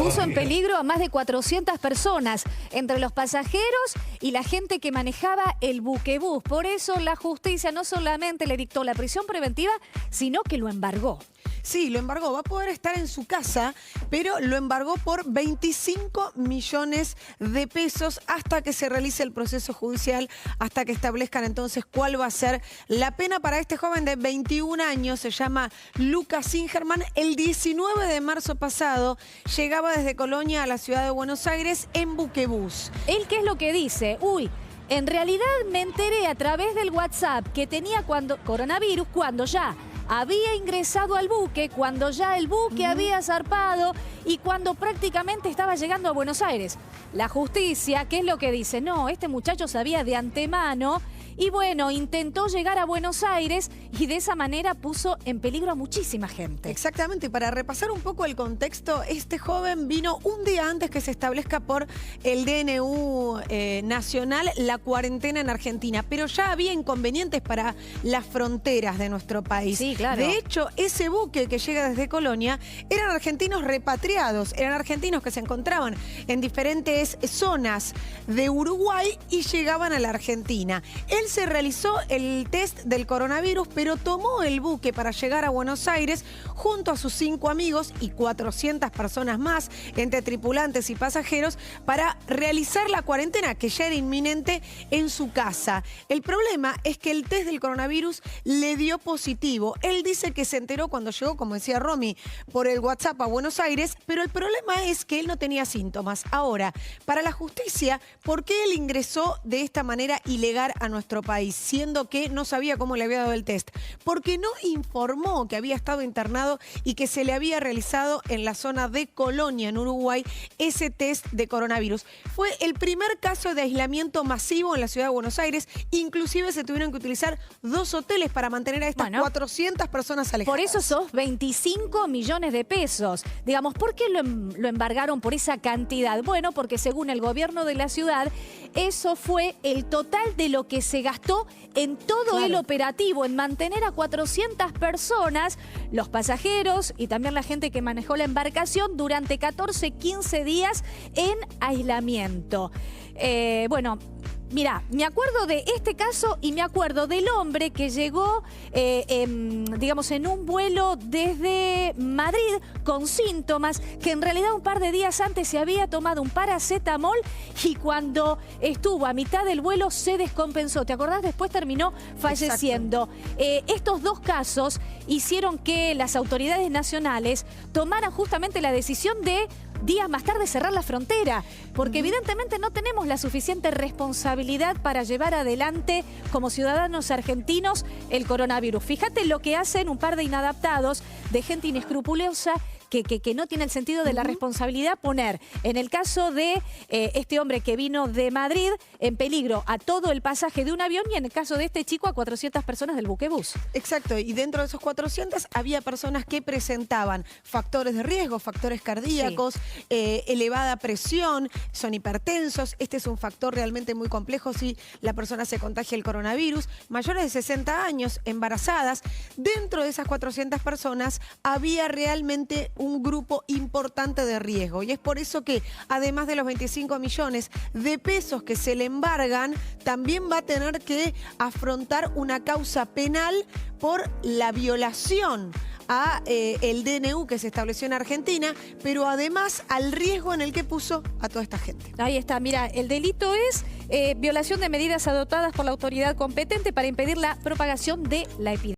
puso en peligro a más de 400 personas, entre los pasajeros y la gente que manejaba el buquebús. Por eso la justicia no solamente le dictó la prisión preventiva, sino que lo embargó. Sí, lo embargó. Va a poder estar en su casa, pero lo embargó por 25 millones de pesos hasta que se realice el proceso judicial, hasta que establezcan entonces cuál va a ser la pena para este joven de 21 años. Se llama Lucas Singerman. El 19 de marzo pasado llegaba desde Colonia a la ciudad de Buenos Aires en buquebús. ¿Él qué es lo que dice? En realidad me enteré a través del WhatsApp que tenía coronavirus cuando ya había ingresado al buque, cuando ya el buque había zarpado y cuando prácticamente estaba llegando a Buenos Aires. La justicia, ¿qué es lo que dice? No, este muchacho sabía de antemano y bueno, intentó llegar a Buenos Aires y de esa manera puso en peligro a muchísima gente. Exactamente, para repasar un poco el contexto, este joven vino un día antes que se establezca por el DNU nacional la cuarentena en Argentina, pero ya había inconvenientes para las fronteras de nuestro país. Sí, claro. De hecho, ese buque que llega desde Colonia eran argentinos repatriados, eran argentinos que se encontraban en diferentes zonas de Uruguay y llegaban a la Argentina. Él se realizó el test del coronavirus, pero tomó el buque para llegar a Buenos Aires junto a sus 5 amigos y 400 personas más, entre tripulantes y pasajeros, para realizar la cuarentena, que ya era inminente, en su casa. El problema es que el test del coronavirus le dio positivo. Él dice que se enteró cuando llegó, como decía Romy, por el WhatsApp a Buenos Aires, pero el problema es que él no tenía síntomas. Ahora, para la justicia, ¿por qué él ingresó de esta manera ilegal a nuestro país, siendo que no sabía cómo le había dado el test? Porque no informó que había estado internado y que se le había realizado en la zona de Colonia, en Uruguay, ese test de coronavirus. Fue el primer caso de aislamiento masivo en la ciudad de Buenos Aires. Inclusive se tuvieron que utilizar 2 hoteles para mantener a estas 400 personas alejadas. Por eso esos 25 millones de pesos. Digamos, ¿por qué lo embargaron por esa cantidad? Bueno, porque según el gobierno de la ciudad, eso fue el total de lo que se gastó en todo el operativo, en mantener a 400 personas, los pasajeros y también la gente que manejó la embarcación durante 14, 15 días en aislamiento. Bueno, mirá, me acuerdo de este caso y me acuerdo del hombre que llegó, digamos, en un vuelo desde Madrid con síntomas, que en realidad un par de días antes se había tomado un paracetamol y cuando estuvo a mitad del vuelo se descompensó. ¿Te acordás? Después terminó falleciendo. Estos 2 casos hicieron que las autoridades nacionales tomaran justamente la decisión de días más tarde cerrar la frontera, porque evidentemente no tenemos la suficiente responsabilidad para llevar adelante como ciudadanos argentinos el coronavirus. Fíjate lo que hacen un par de inadaptados, de gente inescrupulosa, que no tiene el sentido de la responsabilidad, poner, en el caso de este hombre que vino de Madrid, en peligro a todo el pasaje de un avión y en el caso de este chico a 400 personas del buquebús. Exacto, y dentro de esos 400 había personas que presentaban factores de riesgo, factores cardíacos, elevada presión, son hipertensos. Este es un factor realmente muy complejo si la persona se contagia el coronavirus. Mayores de 60 años, embarazadas. Dentro de esas 400 personas había realmente un grupo importante de riesgo y es por eso que además de los 25 millones de pesos que se le embargan, también va a tener que afrontar una causa penal por la violación a el DNU que se estableció en Argentina, pero además al riesgo en el que puso a toda esta gente. Ahí está, mira, el delito es violación de medidas adoptadas por la autoridad competente para impedir la propagación de la epidemia.